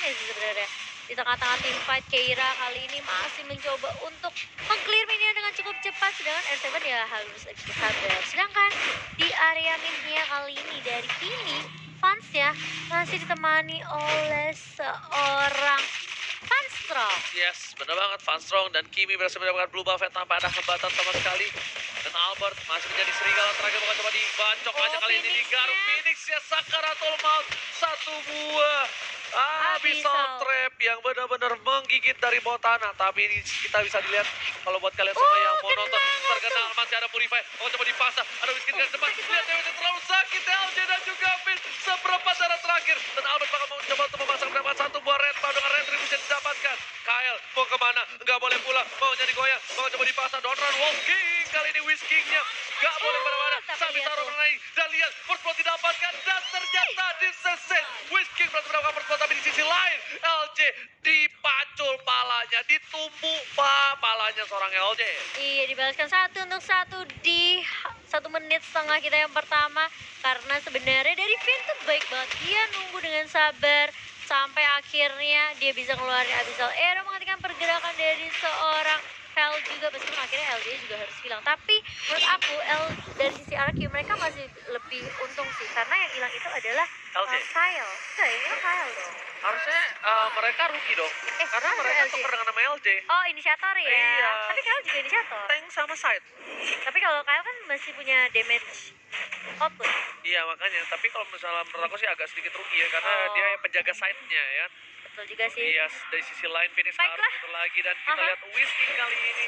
keduanya sih sebenarnya. Di tengah-tengah tim fight, Keira kali ini masih mencoba untuk meng-clear minion dengan cukup cepat, sedangkan R7 ya harus extra sabar. Sedangkan di area mid-nya kali ini dari Kimi, fansnya masih ditemani oleh seorang Funstrong. Yes, benar banget. Funstrong dan Kimi berhasil mendapatkan blue buff tanpa ada hambatan sama sekali. Dan Albert masih menjadi serigala terakhir, bakal coba dibacok aja kali ini di garuk Phoenix ya. Sakaratul Maut, satu buah Abyssal Trap yang benar-benar menggigit dari bawah tanah. Tapi kita bisa dilihat kalau buat kalian semua yang mau nonton, terkenal masih ada Purify. Mau coba dipasang, ada Whisky di depan. Lihat Dewi terlalu sakit, LJ dan juga Finn seperempat darah terakhir. Dan Albert bakal mau coba untuk memasang mendapat satu buah red bar dengan retribution didapatkan. Kyle mau kemana? Nggak boleh pulang. Mau jadi goyang, mau coba dipasang. Don't run walking. Kali ini Whisky-nya nggak boleh kemana-mana. Sampai taruh mengenai. Dan lihat first blood didapatkan. Dan ternyata diseset. Whisky berhasil mendapatkan first blood. Tapi di sisi lain LJ dipacul palanya. Ditumbuk palanya seorang LJ. Iya, dibalaskan 1-1 di 1,5 menit kita yang pertama. Karena sebenarnya dari Finn tuh baik banget. Dia nunggu dengan sabar sampai akhirnya dia bisa ngeluarin Abyssal Arrow, menghentikan pergerakan dari seorang Hell juga, meskipun akhirnya LJ juga harus hilang. Tapi menurut aku dari sisi RQ mereka masih lebih untung sih, karena yang hilang itu adalah LJ. Kyle. Enggak, yang hilang Kyle dong. Harusnya mereka rugi dong. Karena mereka LJ. tuker dengan nama LJ. Oh, inisiator ya. Iya. Tapi Kyle juga inisiator. Tank sama side. Tapi kalau Kyle kan masih punya damage output. Iya makanya, tapi kalau misalnya menurut aku sih agak sedikit rugi ya, karena dia yang penjaga side-nya ya. Betul juga sih. Iya, dari sisi lain Phoenix harus putar lagi, dan kita lihat Whisky kali ini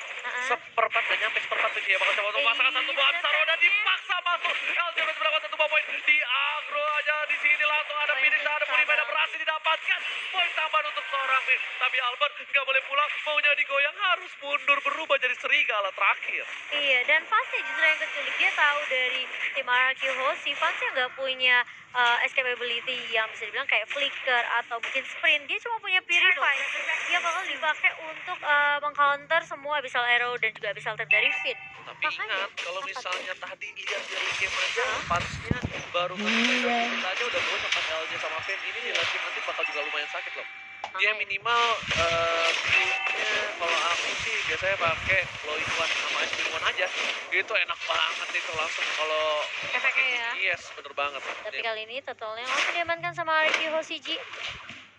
seperempat, dan nyampe seperempat tuh dia bakal coba untuk memasangkan satu buah Abyssal dan dipaksa masuk. LJ berhasil mendapatkan satu buah poin di agro aja di sini, langsung ada Phoenix, ada Purify dan berhasil didapatkan poin tambahan untuk seorang Finn. Tapi Albert nggak boleh pulang, maunya digoyang, harus mundur berubah jadi serigala terakhir. Iya, dan fansnya justru yang keculik. Dia tahu dari tim RQ Hoshi, fansnya nggak punya escapability yang bisa dibilang kayak flicker atau mungkin sprint. Dia cuma punya Purify. Dia bakal dipakai untuk mengcounter semua Abyssal Arrow dan juga Abyssal Trap dari Finn. Tapi ingat, kalau misalnya tadi lihat dari game aja, fansnya baru nge-shot aja udah gue tempat LJ sama Finn. Ini di last game nanti bakal juga lumayan sakit loh. Dia minimal kalau aku sih biasanya pakai glowing one sama ice cream one aja. Itu enak banget itu langsung kalau efeknya ya. Yes, bener banget. Tapi kali ini totalnya langsung diamankan sama RQ Hoshiji.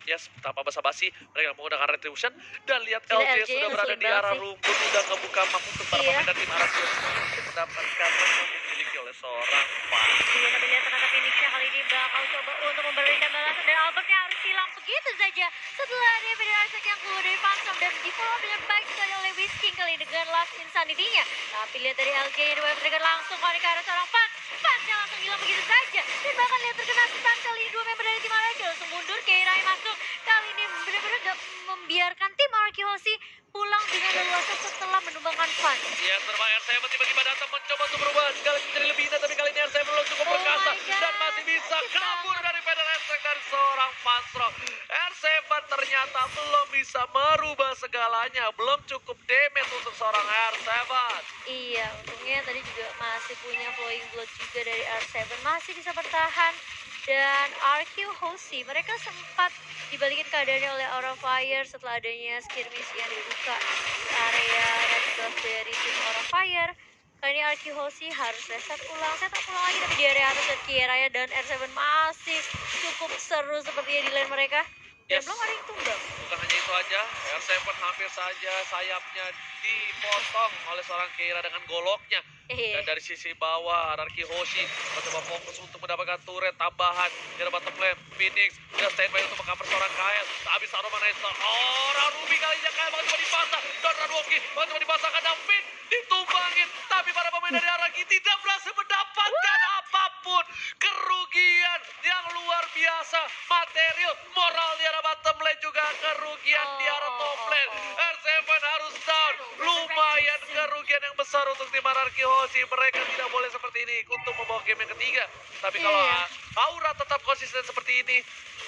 Yes, tanpa basa-basi mereka menggunakan retribution, dan lihat LJ sudah berada di arah rumput, sudah ngebuka map untuk para pemain dan tim Arasio untuk mendapatkan yang dimiliki oleh seorang fan. Iya, tapi lihat ternyata Phoenix-nya kali ini bakal coba untuk memberikan balasan, dan Albertnya harus hilang begitu saja setelah dia beri Isaac yang keluar dari Phantom dan di-follow dengan baik sekali oleh Whisking kali dengan Last Insanity-nya. Tapi lihat dari LJ yang diberikan langsung kali ke arah seorang Fan-nya langsung hilang begitu saja, dan bahkan lihat terkena stun kali ini dua member dari tim Arasio langsung mundur. Keira yang masuk kali ini benar-benar gak membiarkan tim RQ Hoshi pulang dengan leluasa setelah menumbangkan Fan. Iya, terbang R7 tiba-tiba datang mencoba untuk berubah sekali menjadi lebih indah, tapi kali ini R7 belum cukup perkasa dan masih bisa kabur dari pedal attack dari seorang Funstrong. R7 ternyata belum bisa merubah segalanya, belum cukup damage untuk seorang R7. Iya, untungnya tadi juga masih punya flowing blood juga dari R7, masih bisa bertahan. Dan RQ Hoshi mereka sempat dibalikin keadaannya oleh Aura Fire setelah adanya skirmish yang dibuka di area red buff dari tim Aura Fire. Kali ini RQ Hoshi harus reset ulang, setup ulang lagi, tapi di area atas dan Kiera dan R7 masih cukup seru sepertinya di lane mereka. Dan belum ada yang tumbang. Bukan hanya itu aja, R7 hampir saja sayapnya dipotong oleh seorang Keira dengan goloknya. Dan dari sisi bawah, Anarchy Hoshi mencoba fokus untuk mendapatkan turret tambahan di bottom lane. Phoenix sudah standby untuk mengcover seorang Kyle. Habis Aroma Racer, orang Ruby kali ini Kyle mau coba dipasang. Don Radwoki mau coba dipasangkan, dan Finn ditumbangin. Tapi para pemain dari Anarchy tidak berhasil mendapatkan apapun. Kerugian yang luar biasa, material, moral di arah bottom lane juga kerugian di arah top lane. R7 harus down, lumayan kerugian yang besar untuk tim Anarchy Hoshi. Mereka tidak boleh seperti ini untuk membawa game yang ketiga. Tapi kalau Aura tetap konsisten seperti ini,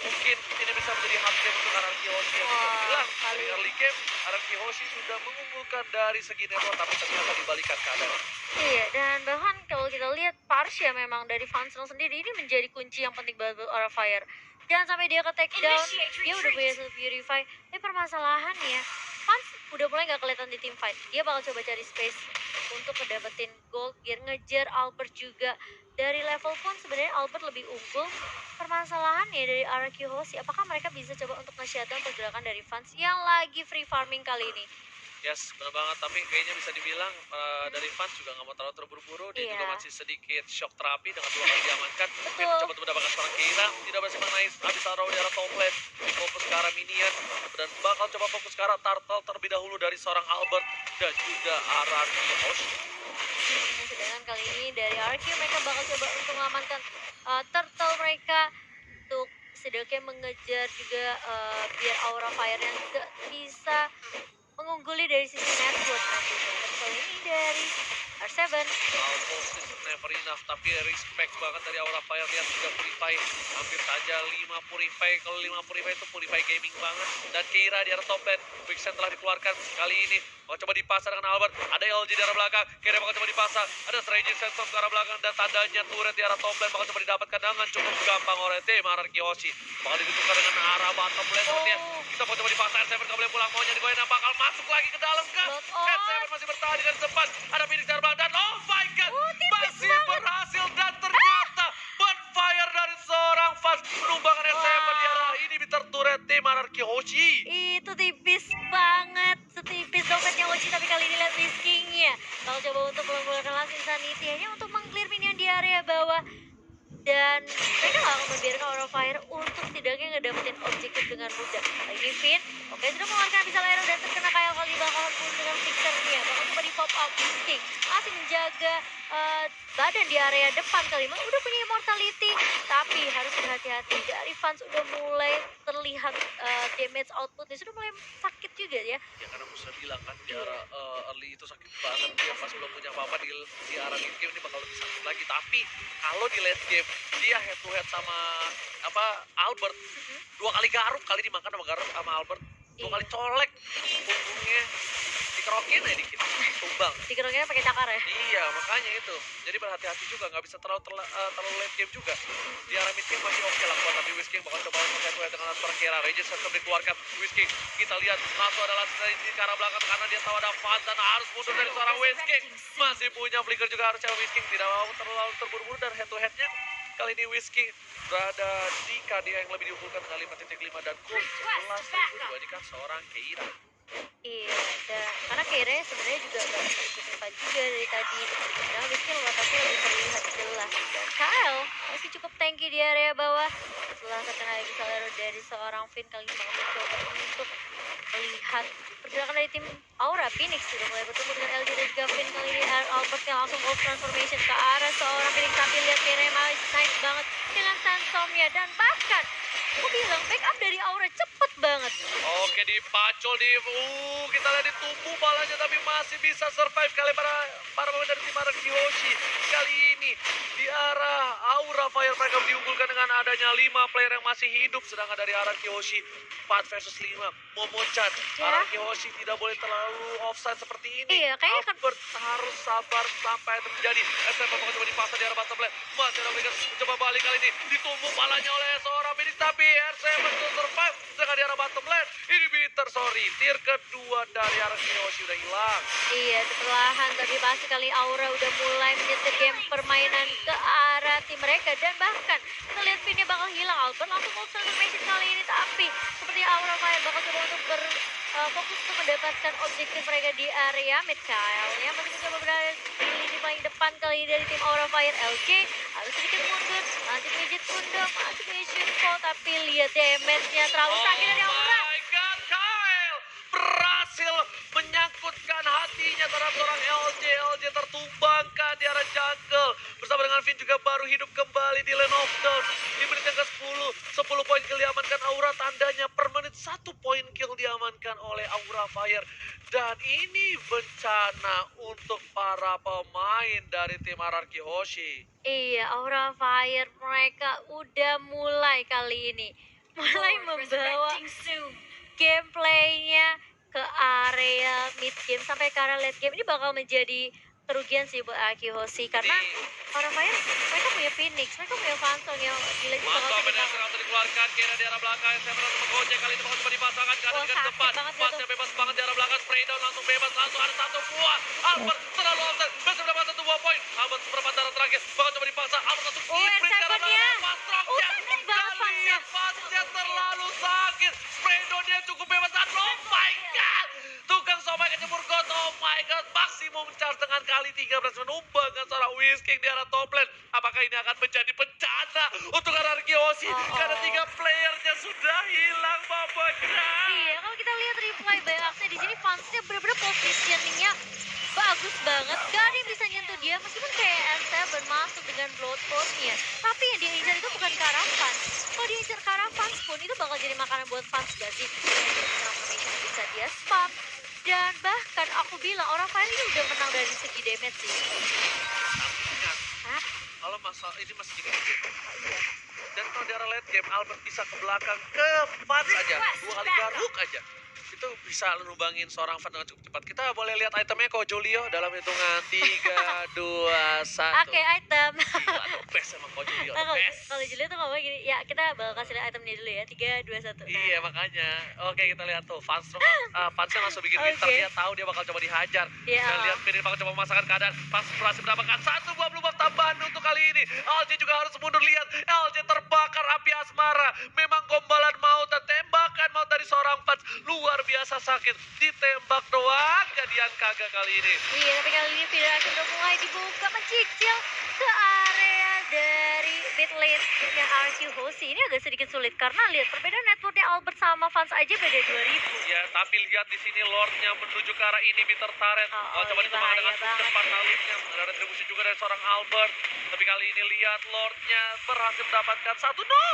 mungkin ini bisa menjadi hard game untuk Anarchy Hoshi. Bilang dari early game, Anarchy Hoshi sudah mengunggulkan dari segi network, tapi ternyata dibalikan keadaan. Iya, dan bahkan kalau kita lihat Parsha memang dari Funstrong sendiri ini menjadi kunci yang penting buat Aura Fire. Jangan sampai dia ke take down. Dia udah punya satu purify. Tapi permasalahannya, Fans udah mulai nggak kelihatan di team fight. Dia bakal coba cari space untuk ngedapetin gold gear, ngejar Albert juga. Dari level pun sebenarnya Albert lebih unggul. Permasalahannya dari RQ Hoshi, apakah mereka bisa coba untuk nge-shutdown pergerakan dari Fans yang lagi free farming kali ini? Yes, benar banget. Tapi kayaknya bisa dibilang dari fans juga nggak mau terlalu terburu-buru. Dia juga masih sedikit shock terapi dengan 2 kali diamankan. Dia mencoba untuk mendapatkan seorang Keira. Tidak berhasil mengenai Abyssal di arah top lane. Fokus ke arah minion. Dan bakal coba fokus ke arah turtle terlebih dahulu dari seorang Albert. Dan juga arah Hoshi. Sedangkan kali ini dari RQ mereka bakal coba untuk mengamankan turtle mereka. Untuk setidaknya mengejar juga biar aura fire-nya nggak bisa mengungguli dari sisi network nantinya. Tapi kali ini dari R7 Almost is never enough, tapi respect banget dari Aura Fire. Lihat juga Purify, hampir saja 5 Purify. Kalau 5 Purify itu Purify gaming banget. Dan Keira di arah top lane, Quicksand telah dikeluarkan kali ini. Mau coba dipasar dengan Albert, ada LG di arah belakang. Keira bakal coba dipasar, ada Strange Sensor ke arah belakang. Dan tandanya turret di arah top lane bakal coba didapatkan dengan cukup gampang oleh tim RRQ Hoshi. Bakal dibutuhkan dengan arah bottom lane sepertinya. Kita mau coba dipasar, R7 gak boleh pulang. Maunya digoyang bakal masuk lagi ke dalam kan. R7 masih bertahan dengan cepat. Ada Phoenix di arah belakang dan oh my god, masih berhasil. Dan ternyata bonfire dari seorang Fast menumbangkan R7 di arah ini bitter turret tim RRQ Hoshi. Itu tipis banget, setipis dompetnya Hoshi. Tapi kali ini lihat Whiskingnya bakal coba untuk menggunakan langsung Insanity hanya untuk mengclear minion di area bawah. Dan mereka gak akan membiarkan Aura Fire untuk setidaknya ngedapetin objektif dengan mudah. Lagi Finn, oke sudah mengeluarkan Abyssal Arrow dan terkena kayak kali bakalan pun dengan fixernya. Bakal coba di pop up Whisking, masih menjaga badan di area depan kali ini. Udah punya immortality, tapi harus berhati-hati. Dari fans udah mulai terlihat damage outputnya sudah mulai sakit juga ya. Ya karena aku sudah bilang kan di arah early itu sakit banget. Dia pas belum punya apa-apa di arah mid game ini bakal lebih sakit lagi. Tapi kalau di late game dia head to head sama Albert, 2 kali garuk, kali dimakan sama Albert, 2 kali colek punggungnya, dikerokin aja dikit, tumbang. Dikerokin pakai cakar ya? Iya, makanya itu. Jadi berhati-hati juga, nggak bisa terlalu late game juga. Di arah mid game masih oke lah buat, tapi Whisking bakal coba untuk head to head dengan seorang Keira. Regis tetap dikeluarkan. Whisking, kita lihat langsung ada langsung dari ke arah belakang karena dia tahu ada Fan dan harus mundur dari seorang Whisking. Masih punya flicker juga harusnya Whisking, tidak mau terlalu terburu-buru dan head to headnya. Kali ini Whisking berada di KD yang lebih diunggulkan dengan 5.5 dan gold 11 dibandingkan seorang Keira. Iya, dan karena Keira sebenarnya juga gak bisa ikutin fight juga dari tadi. Nah, Whisking lokasinya lebih terlihat jelas. Dan Kyle masih cukup tanky di area bawah. Setelah terkena Abyssal Arrow dari seorang Finn, kali ini bakal mencoba untuk melihat pergerakan dari tim Aura. Phoenix sudah mulai bertemu dengan LG dan juga Finn. Kali ini Albert yang langsung Wolf Transformation ke arah seorang Phoenix. Tapi lihat Keira nice banget dengan Sandstormnya. Dan bahkan aku bilang backup dari Aura cepet banget. Oke, dipacul kita lihat ditumbuh balanya tapi masih bisa survive kali para pemain dari tim RRQ Hoshi. Kali ini di arah Aura Fire mereka diunggulkan dengan adanya 5 player yang masih hidup, sedangkan dari RRQ Hoshi 4 versus 5. Momochan, RRQ Hoshi tidak boleh terlalu offside seperti ini. Iya, kayaknya kan Albert harus sabar sampai itu terjadi. SM bakal coba dipasang di arah bottom lane. Masih ada mereka coba balik kali ini. Ditumbuk balanya oleh seorang Phoenix tapi R7 masih survive dengan di arah bottom lane. Ini bitter, sorry. Tier kedua dari RRQ Hoshi udah hilang. Iya, perlahan tapi pasti kali Aura udah mulai menyetir game permainan ke arah tim mereka. Dan bahkan kita lihat Finnya bakal hilang. Albert langsung mau transformation kali ini, tapi seperti Aura Fire bakal coba untuk fokus untuk mendapatkan objektif mereka di area mid. Kyle ya masih mencoba berada di lini paling depan kali ini dari tim Aura Fire. LG harus sedikit mundur, masih pijit pundak, masih pijit fall, tapi lihat damage-nya terlalu sakit dari Aura. Oh my god, Kyle berhasil menyangkutkan hatinya terhadap seorang LG. LG tertumbangkan di arah jungle. Bersama dengan Finn juga baru hidup kembali di lane of down. Di menit yang ke-10, 10 poin kill diamankan Aura. Tandanya per menit 1 poin kill diamankan oleh Aura Fire. Dan ini bencana untuk para pemain dari tim RRQ Hoshi. Iya, Aura Fire mereka udah mulai kali ini. Mulai membawa gameplaynya ke area mid game sampai ke area late game. Ini bakal menjadi kerugian sih buat Arky Hoshi karena Aura Fire mereka punya Phoenix, mereka punya Phantom yang gila itu bakal Mantap, sedih Medan banget. langsung dikeluarkan. Keira di arah belakang. Saya berhasil menggocek. Kali ini bakal coba dipasangkan ke Wah, dengan sakit depan. banget Pasnya jatuh. bebas banget di arah belakang. Spray down langsung bebas. Langsung ada satu buah. Albert terlalu offset. Bisa mendapatkan satu buah poin. Albert seperempat darah terakhir. Bakal coba dipaksa. Albert langsung sprint ke arah R7-nya. belakang. Pastroknya. Sakit banget Gak pasnya. lihat pasnya terlalu sakit. Spray down-nya cukup bebas. Dan oh my god. Tukang somai kecebur got. Oh my god. Maksimum charge dengan kali 13 menumbangkan seorang Whisking di arah top lane. Apakah ini akan menjadi bencana untuk Ararki Hoshi? Karena 3 playernya sudah hilang babaknya. Iya, kalau kita lihat replay backnya di sini fansnya bener-bener positioningnya bagus banget. Gak ada yang bisa nyentuh dia meskipun kayak S7 masuk dengan Bloodborne-nya. Tapi yang dia incar itu bukan Caravan. Kalau dia incar Caravan pun itu bakal jadi makanan buat fans gak sih? Transformation yang bisa dia spam. Dan bahkan aku bilang Aura Fire ini udah menang dari segi damage sih. Ingat, Hah? kalau masalah ini masih di late game. Dan kalau di arah late game, Albert bisa ke belakang ke Fans aja. 2 kali garuk aja. Itu bisa numbangin seorang fan dengan cukup cepat. Kita boleh lihat itemnya kok Julio dalam hitungan 3, 2, 1. Oke, item. Gila, the best emang kok Julio, the Nah, best. kalau Julia tuh ngomong gini, ya kita bakal kasih lihat itemnya dulu ya. 3, 2, 1. Iya makanya. Oke kita lihat tuh fansnya langsung bikin Oke. winter. Dia tahu dia bakal coba dihajar. Iya. Dan lihat Pirin bakal coba memasakkan keadaan. Fans berhasil mendapatkan 1 buah pelubang tambahan untuk kali ini. LJ juga harus mundur. Lihat LJ terbakar api asmara. Memang gombalan maut dan tembakan maut dari seorang fans luar biasa sakit. Ditembak doang jadian kagak kali ini. Iya, tapi kali ini Federasi udah mulai dibuka mencicil ke area dari mid lane-nya RQ Hoshi. Ini agak sedikit sulit karena lihat perbedaan networknya Albert sama fans aja beda 2000. Ya, tapi lihat di sini Lordnya menuju ke arah ini bitter turret. Oh, Coba ini ditembak dengan bahaya super banget fatalisnya. Ada retribusi juga dari seorang Albert. Tapi kali ini lihat Lordnya berhasil mendapatkan satu. No!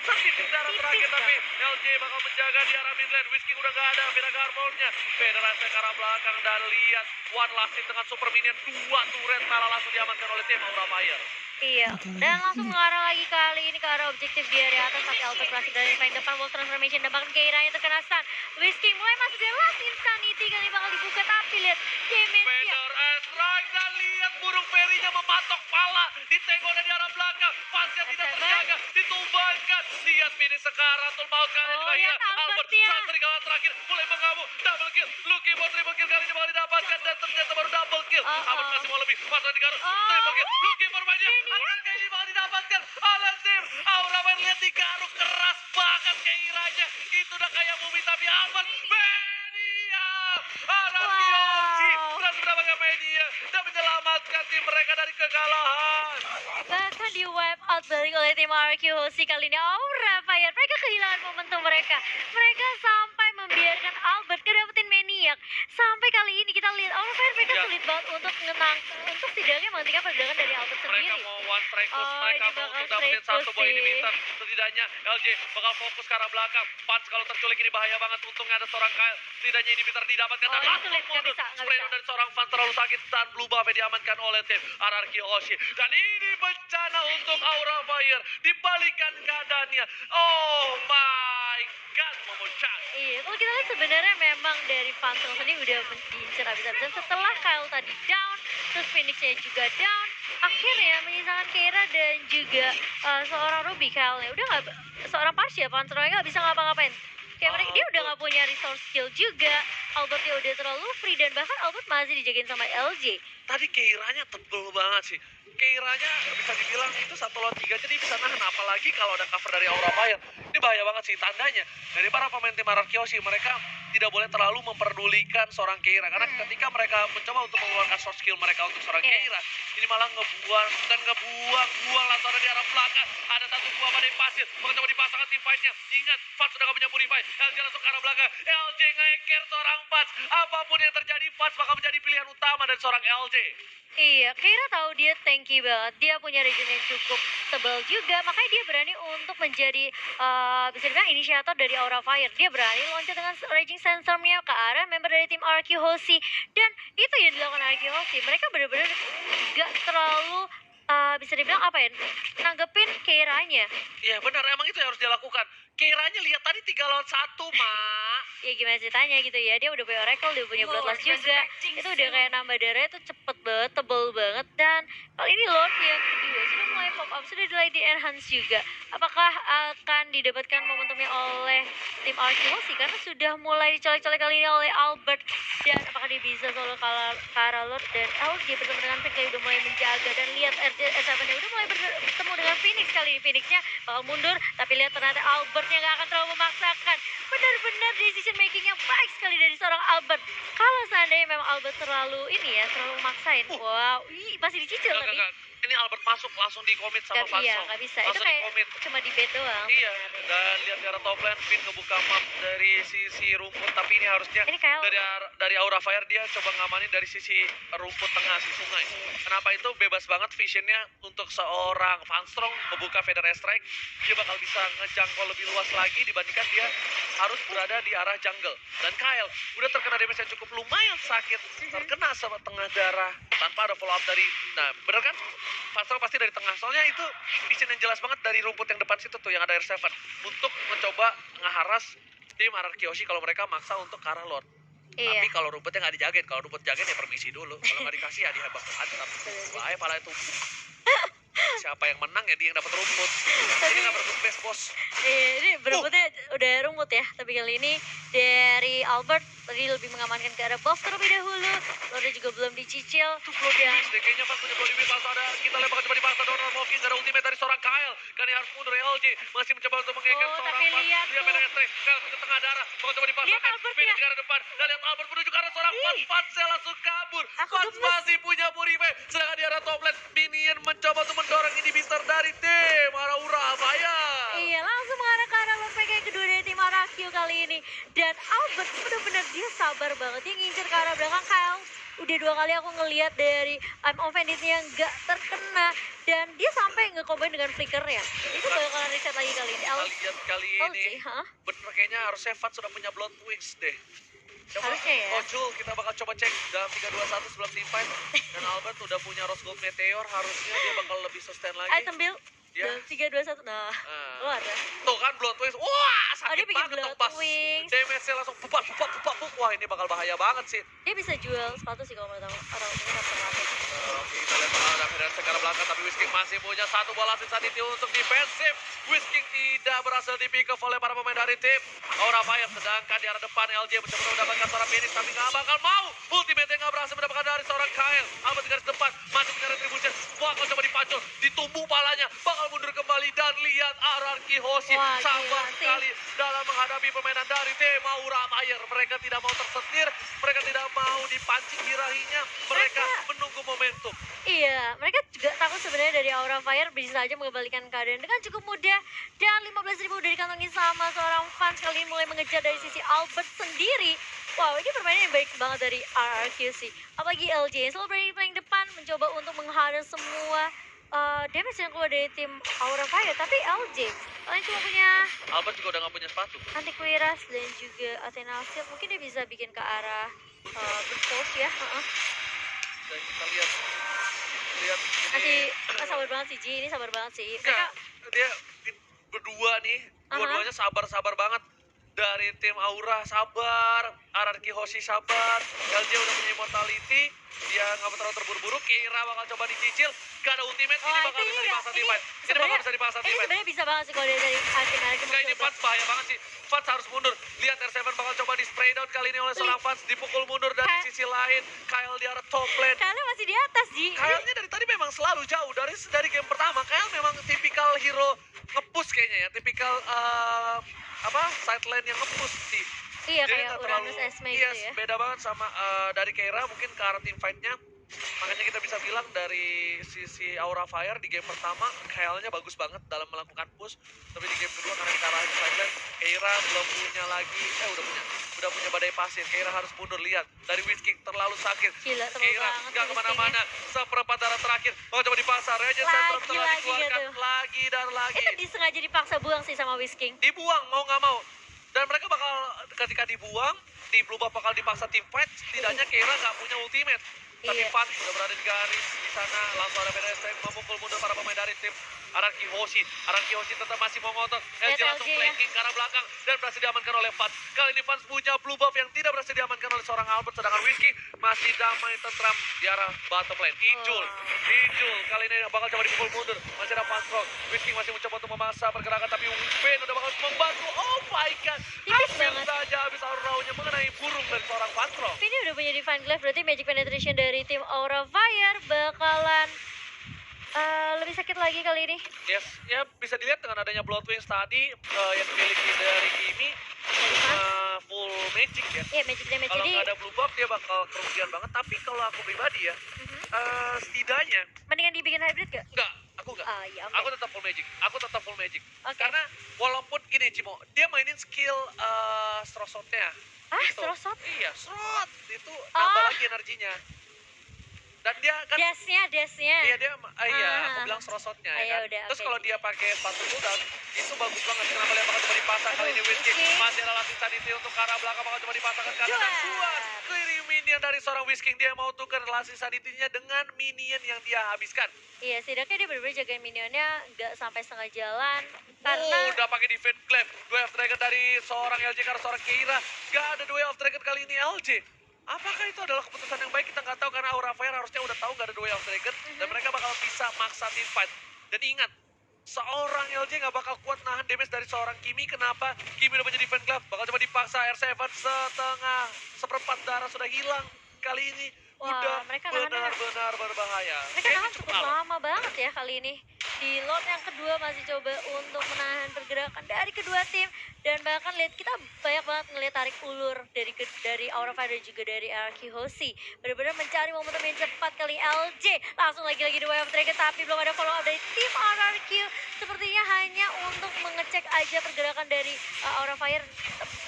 Sedikit darah Tipis terakhir tapi banget. LJ bakal menjaga di arah mid lane. Whisking udah gak ada. Vira Garbolnya. Federasi ke arah belakang dan lihat One Last Hit dengan super minion. 2 turret malah langsung diamankan oleh tim Aura Fire. Iya, dan langsung mengarah lagi kali ini ke arah objektif di area atas. Tapi Albert berhasil dari paling depan. Wolf Transformation dan bahkan Keiranya terkena stun. Whisking mulai masuk dari Last Insanity. Kali bakal dibuka tapi lihat damage-nya. Vader strike dan lihat burung perinya mematok pala. Ditengok dari arah belakang. Pasnya tidak terjaga. Ditumbangkan. Lihat finish sekarang. Tul maut kalian Oh, juga ya. lihat Albert-nya. Sang serigala terakhir. Mulai mengamuk. Double kill. Lucky mau triple kill kali ini bakal didapatkan. Dan ternyata baru double kill. Albert masih mau lebih. Pasnya digaruk. Triple kill. Lucky bermainnya. Akankah ini bakal didapatkan oleh tim Aura Fire. Lihat digaruk. Keras banget Keiranya. Itu udah kayak movie tapi Albert. Media. Ararki Hoshi berhasil mendapatkan media dan menyelamatkan tim mereka dari kekalahan. Bahkan di wipe out balik oleh tim RQ Hoshi kali ini Aura Fire. Mereka kehilangan momentum mereka. Mereka sampai membiarkan Albert kedapetin maniak. Sampai kali ini kita lihat Aura Fire mereka Ya. sulit banget untuk untuk setidaknya menghentikan pergerakan dari Albert Mereka sendiri. mau one strike push, Oh, mereka ini mau bakal untuk dapetin straight satu poin push ini sih. Winter. Setidaknya LJ bakal fokus ke arah belakang. Pans kalau terculik ini bahaya banget. Untungnya ada seorang Kyle. Setidaknya ini Winter didapatkan dan Oh, ini langsung sulit, nggak mundur. bisa, nggak Spray bisa. dari seorang Pans terlalu sakit dan blue buff diamankan oleh tim Ararki Hoshi. Dan ini bencana untuk Aura Fire. Dibalikan keadaannya. Oh my god, Momo-chan. Iya, kalau kita lihat sebenarnya memang dari Phantom sendiri udah mengincar habis-habisan setelah Kyle tadi down, terus Phoenix-nya juga down, akhirnya menyisakan Keira dan juga seorang Ruby Kyle-nya. Udah nggak, seorang Pasha, Phantom nggak bisa ngapa-ngapain. Kayak mereka, dia udah nggak punya resource skill juga, Albertnya udah terlalu free, dan bahkan Albert masih dijagain sama LJ. Tadi Keiranya tebel banget sih. Keiranya bisa dibilang itu 1 lawan 3 jadi bisa nahan, apalagi kalau ada cover dari Aura Fire. Ini bahaya banget sih tandanya. Dari para pemain tim Ararki Hoshi, mereka tidak boleh terlalu memperdulikan seorang Keira. Karena ketika mereka mencoba untuk mengeluarkan source skill mereka untuk seorang Keira, ini malah ngebuang langsung di arah belakang. Ada satu buah badai pasir, mencoba dipasangkan tim fight-nya. Ingat, Fats sudah gak punya purify. LJ langsung ke arah belakang. LJ nge-care seorang Fats. Apapun yang terjadi, Fats bakal menjadi pilihan utama dari seorang LJ. Iya, Keira tahu dia tanky banget. Dia punya regen yang cukup tebal juga. Makanya dia berani untuk menjadi bisa dibilang inisiator dari Aura Fire. Dia berani loncat dengan raging sensornya ke arah member dari tim RQ Hoshi. Dan itu yang dilakukan RQ Hoshi. Mereka benar-benar gak terlalu bisa dibilang apa ya, nanggepin Keiranya. Iya benar, emang itu yang harus dia lakukan. Keiranya lihat tadi 3 lawan 1, Mak. Ya gimana ceritanya gitu ya, dia udah punya Oracle, dia punya Bloodlust juga. Itu udah kayak nambah darahnya tuh cepet banget, tebel banget. Dan kali ini Lord yang kedua sudah mulai pop up, sudah mulai di enhance juga. Apakah akan didapatkan momentumnya oleh tim Archie karena sudah mulai dicolek-colek kali ini oleh Albert. Dan apakah dia bisa solo Kara Lord dan LG bersama dengan Pink udah mulai menjaga. Dan lihat R7 udah mulai bertemu dengan Phoenix kali ini. Phoenixnya bakal mundur, tapi lihat ternyata Albertnya gak akan terlalu memaksakan. Benar-benar decision making yang baik sekali dari seorang Albert. Kalau seandainya memang Albert terlalu memaksain, wow, masih dicicil tapi. Ini Albert masuk langsung di komit sama Fansong. Iya, nggak bisa. Itu kayak cuma di bait doang. Iya, dan lihat di arah top lane, Finn ngebuka map dari sisi rumput, tapi ini harusnya dari Aura Fire dia coba ngamanin dari sisi rumput tengah si sungai. Kenapa itu bebas banget visionnya untuk seorang Fanstrong ngebuka Feather Strike, dia bakal bisa ngejangkau lebih luas lagi dibandingkan dia harus berada di arah jungle. Dan Kyle udah terkena damage yang cukup lumayan sakit, terkena sama tengah darah tanpa ada follow up dari, nah bener kan? Fanstrong pasti dari tengah, soalnya itu vision yang jelas banget dari rumput yang depan situ tuh yang ada R7 untuk mencoba ngeharas tim RRQ Hoshi kalau mereka maksa untuk ke arah Lord. Iya. Tapi kalau rumputnya nggak dijagain, kalau rumput jagain ya permisi dulu, kalau nggak dikasih ya dihebak aja, bahaya pala itu. Siapa yang menang ya dia yang dapat rumput. Ini nggak berebut best bos. Iya, ini berebutnya udah rumput ya, tapi kali ini dari Albert tadi lebih mengamankan ke arah buff terlebih dahulu. Lordnya juga belum dicicil. Dan DK-nya pas punya body wheel, ada kita lempar coba dipaksa Donald Mocking, ada ultimate dari seorang Kyle. Kan harus mundur LG, masih mencoba untuk mengejar seorang tapi lihat dia penetre, Kyle ke tengah darah, mau coba dipaksakan, Finn ke arah depan, dan lihat Albert menuju ke arah seorang Fats langsung kabur. Fats masih punya body wheel, sedangkan di arah top lane, Minion mencoba untuk mendorong inhibitor dari tim Aura Fire. Iya, langsung mengarah ke arah PK kedua dari tim RRQ kali ini. Dan Albert benar-benar dia sabar banget, dia ngincer ke arah belakang Kyle. Udah 2 kali aku ngelihat dari I'm offended-nya nggak terkena, dan dia sampai nge-combine dengan flickernya. Itu bakalan reset lagi kali ini. Lihat kali ini, bener kayaknya harusnya Fats sudah punya Blood Wings deh. Coba, harusnya ya. Jul, kita bakal coba cek dalam 3-2-1 sebelum team fight. Dan Albert udah punya Rose Gold Meteor, harusnya dia bakal lebih sustain lagi. Item build. Ya. 3-2-1, nah keluar ya. Tuh kan Blood Wings, wah sakit dia bikin banget Blood pas Wings. damage-nya langsung pupak. Wah ini bakal bahaya banget sih. Dia bisa jual sepatu sih kalau mau tahu. Orang ini Oke, kita lihat bakal ada dari sekarang belakang, tapi Whisking masih punya satu bola sensitivity untuk defensif. Whisking tidak berhasil di-pick off oleh para pemain dari tim Aura Fire, sedangkan di arah depan LJ mencoba mendapatkan seorang Phoenix, tapi nggak bakal mau. Ultimate-nya nggak berhasil mendapatkan dari seorang Kyle. Albert di garis depan, masih punya retribution. Wah, kalau coba dipacul, ditumbuh palanya, bakal mundur kembali, dan lihat RRQ Hoshi sabar sekali dalam menghadapi permainan dari tim Aura Fire. Mereka tidak mau tersetir, mereka tidak mau dipancing birahinya, mereka menunggu momentum. Iya, mereka juga takut sebenarnya dari Aura Fire bisa saja mengembalikan keadaan dengan cukup mudah. Dan 15.000 udah dikantongi sama seorang fans kali ini mulai mengejar dari sisi Albert sendiri. Wow, ini permainan yang baik banget dari RRQC. Apalagi LJ yang selalu berada di paling depan mencoba untuk menghadang semua damage yang keluar dari tim Aura Fire. Tapi LJ kalian cuma punya Albert juga udah gak punya sepatu. Antiquiras dan juga Athena Shield. Mungkin dia bisa bikin ke arah Berforce ya. Dan kita lihat masih sabar banget sih Ji, ini sabar banget sih. Mereka dia berdua nih, dua-duanya sabar banget. Dari tim Aura sabar, RRQ Hoshi sabar, LJ udah punya immortality, dia nggak terlalu terburu-buru. Keira bakal coba dicicil, gak ada ultimate, ini bakal bisa dipaksa teamfight. Ini bakal bisa dipaksa teamfight. Ini sebenarnya bisa banget sih kalau dari Athena. Enggak, ini Fats bahaya banget sih. Fats harus mundur. Lihat R7 bakal coba di spray down kali ini oleh seorang Fats, dipukul mundur dari sisi lain. Kyle di arah top lane. Kyle masih di atas Ji. Kyle-nya dari tadi memang selalu jauh dari game pertama. Kyle memang tipikal hero nge-push kayaknya ya, tipikal side lane yang nge-push sih. Iya, kayak Uranus Esme gitu ya. Beda banget sama dari Keira mungkin ke arah team fight-nya. Makanya kita bisa bilang dari sisi Aura Fire di game pertama Kyle-nya bagus banget dalam melakukan push. Tapi di game kedua karena kita arahnya saja, Keira belum punya lagi, udah punya badai pasir. Keira harus mundur, lihat dari Whisking terlalu sakit. Gila, Keira nggak kemana-mana. Seperempat darah terakhir, mau coba di pasar. Regent Center telah dikeluarkan lagi dan lagi. Itu disengaja dipaksa buang sih sama Whisking. Dibuang mau nggak mau. Dan mereka bakal ketika dibuang, di blue buff bakal dipaksa team fight. Setidaknya Keira nggak punya ultimate. Tapi Fats sudah berada di garis di sana, langsung ada PDS yang memukul mundur para pemain dari tim Araki Hoshi tetap masih mau ngotot. LG langsung LG ya. flanking ke arah belakang dan berhasil diamankan oleh Vans. Kali ini Vans punya blue buff yang tidak berhasil diamankan oleh seorang Albert, sedangkan Whisky masih damai tentram di arah bottom lane. Injul kali ini bakal coba dipukul mundur. Masih ada Fanstrong. Whisky masih mencoba untuk memaksa pergerakan, tapi Ben udah bakal membantu. Oh my god, Tipis hampir banget. saja habis aura-nya mengenai burung dari seorang Fanstrong. Ini udah punya Divine Glaive, berarti Magic Penetration dari tim Aura Fire bakalan lebih sakit lagi kali ini. Yes, ya bisa dilihat dengan adanya Blood Wings tadi yang dimiliki dari Kimi full magic ya. Iya, magic damage. Kalau Jadi nggak ada blue buff dia bakal kerugian banget. Tapi kalau aku pribadi ya, setidaknya mendingan dibikin hybrid gak? aku nggak. Iya, Aku tetap full magic. Oke. Karena walaupun gini Cimo, dia mainin skill straw shot-nya. Gitu. Straw shot? Iya, shot itu nambah lagi energinya. Dan dia kan Dash-nya. iya dia aku bilang straw shot-nya ya kan. Udah, Terus oke. kalau dia pakai sepatu cooldown itu bagus banget. Kenapa dia bakal coba dipasang kali ini Whisky? Masih ada lasting sanity untuk ke arah belakang, bakal coba dipasangkan ke kanan dan kuat. Kirim minion dari seorang Whisky, dia mau tukar lasting sanity-nya dengan minion yang dia habiskan. Iya, setidaknya dia bener-bener jagain minionnya nggak sampai setengah jalan. Karena Udah pakai defense glaive. Duel of Dragon dari seorang LJ karena seorang Keira. Gak ada Duel of Dragon kali ini LJ. Apakah itu adalah keputusan yang baik? Kita nggak tahu karena Aura Fire harusnya udah tahu gak ada Duel of Dragon. Dan mereka bakal bisa maksa team fight. Dan ingat, seorang LJ nggak bakal kuat nahan damage dari seorang Kimi. Kenapa? Kimi udah punya defense glaive. Bakal coba dipaksa R7 seperempat darah sudah hilang. Kali ini udah mereka benar-benar berbahaya. mereka nahan cukup lama banget ya kali ini. Di lot yang kedua masih coba untuk menahan pergerakan dari kedua tim. Dan bahkan lihat kita banyak banget ngeliat tarik ulur dari Aura Fire dan juga dari Araki Hoshi. Benar-benar mencari momentum yang cepat kali LJ. Langsung lagi-lagi di Way of Dragon tapi belum ada follow up dari tim RRQ. Sepertinya hanya untuk mengecek aja pergerakan dari Aura Fire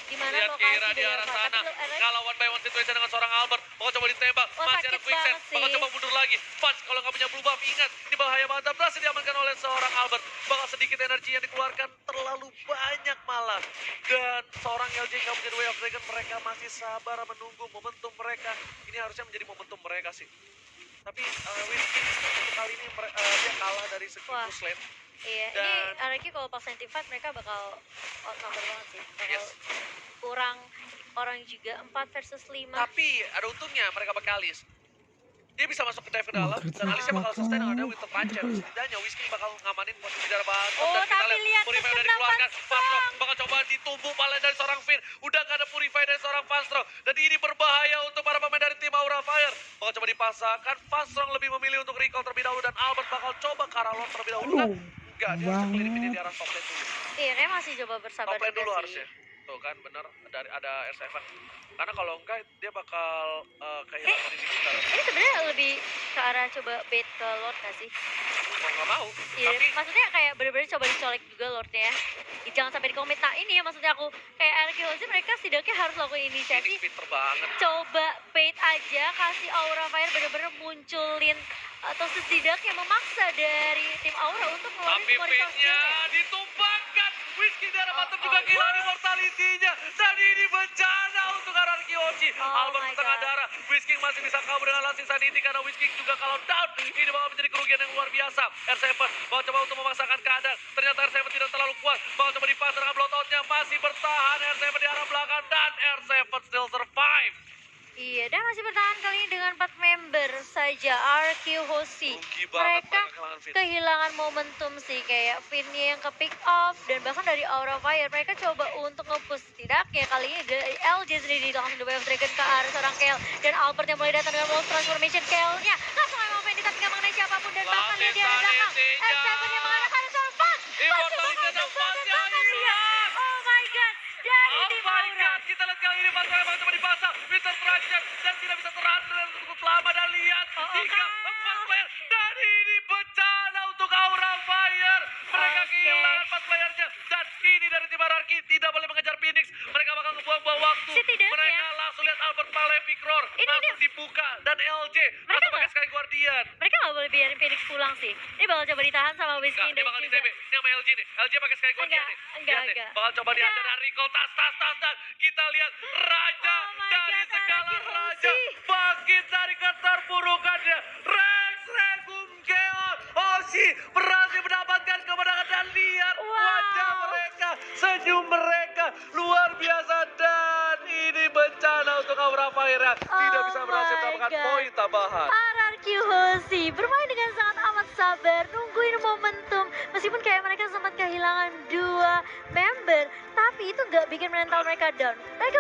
di mana Lihat lokasi Kira di arah sana. Kalau one by one situation dengan seorang Albert, bakal coba ditembak. Masih ada quick set, bakal coba mundur lagi. Vans kalau nggak punya blue buff, ingat ini bahaya banget. Berhasil diamankan oleh seorang Albert. Bakal sedikit energi yang dikeluarkan, terlalu banyak malah. Dan seorang LJ nggak punya Way of Dragon, mereka masih sabar menunggu momentum mereka. Ini harusnya menjadi momentum mereka sih. Tapi Whisky untuk kali ini dia kalah dari segi push lane. Iya, ini RRQ kalau pas fight mereka bakal outnumber banget sih. Bakal kurang orang juga 4 versus 5. Tapi ada untungnya mereka bakalis. Dia bisa masuk ke dive ke dalam dan Alicia bakal sustain yang ada Winter Puncher. Setidaknya Whisky bakal ngamanin posisi darah batu. Dan kita lihat Purify udah dikeluarkan. Fanstro bakal coba ditumbuk palen dari seorang Finn. Udah gak ada Purify dari seorang Fanstro. Dan ini berbahaya untuk para pemain dari tim Aura Fire. Bakal coba dipasangkan. Fanstro lebih memilih untuk recall terlebih dahulu. Dan Albert bakal coba ke arah Lord terlebih dahulu kan? Enggak, dia harus clearing ini di arah top lane dulu. Iya, dia masih coba bersabar top lane juga dulu sih. harusnya. Tuh kan bener ada R7. Karena kalau enggak dia bakal kehilangan ini kita. Ini sebenarnya lebih ke arah coba bait ke Lord gak sih? Mau nggak mau. Iya, Tapi maksudnya kayak bener-bener coba dicolek juga Lordnya ya. Jangan sampai dikomit. Nah ini ya maksudnya aku kayak RRQ Hoshi mereka setidaknya harus lakukan inisiatif. ini pinter banget. Coba bait aja, kasih Aura Fire bener-bener munculin atau setidaknya memaksa dari tim Aura untuk ngeluarin Tapi semua resource pinnya skill-nya. ditumpangkan. Whisky darah bottom juga kehilangan immortality-nya. Dan ini bencana untuk RRQ Hoshi. Albert my setengah God. darah. Whisky masih bisa kabur dengan lasting sanity karena Whisky juga kalau down. Ini bakal menjadi kerugian yang luar biasa. R7 bakal coba untuk memaksakan keadaan. Ternyata R7 tidak terlalu kuat. Bakal coba dipasang dengan blowout-nya. Masih bertahan R7 di arah belakang. Dan R7 still survive. Iya, dan masih bertahan kali ini dengan 4 member saja RRQ Hoshi. Rugi banget Mereka kehilangan Finn. kehilangan momentum sih, kayak Finn-nya yang ke pick off dan bahkan dari Aura Fire mereka coba untuk nge-push setidaknya kali ini dari LJ sendiri langsung The Way of Dragon ke arah seorang Kayle dan Albert yang mulai datang dengan Wolf Transformation. Kayle-nya langsung emang Fendi tapi nggak mengenai siapapun dan bahkan lihat dia di belakang R7 yang mengarahkan seorang Fang. Immortality dan Fang-nya hilang. Oh my god, dari Oh tim my Aura. god, kita lihat kali ini Fanstro bakal coba dipasang. Winter Project dan tidak bisa terhadap untuk cukup lama dan lihat 3-4 player. Dan ini bencana untuk Aura Fire. Mereka kehilangan 4 playernya. Dan ini dari tim RRQ tidak boleh mengejar Phoenix. Mereka bakal ngebuang-buang waktu. Setidaknya. Mereka langsung lihat Albert Malefic Roar. Langsung dibuka dan LJ langsung pakai Sky Guardian. Mereka nggak boleh biarin Phoenix pulang sih. Ini bakal coba ditahan sama Whisky Enggak, dia bakal di TB. Ini sama LG nih. LG pakai Sky Guardian nih. Lihat deh, Enggak. bakal coba dihajar dari recall tas. Dan kita lihat Raja Oh my dari God, segala RRQ raja Hoshi. bangkit dari keterpurukannya. Rex Regum Chaos Hoshi berhasil mendapatkan berapa akhirnya tidak bisa berhasil my mendapatkan God. poin tambahan. RRQ Hoshi bermain dengan sangat amat sabar, nungguin momentum. Meskipun kayak mereka sempat kehilangan 2 member, tapi itu nggak bikin mental mereka down. Mereka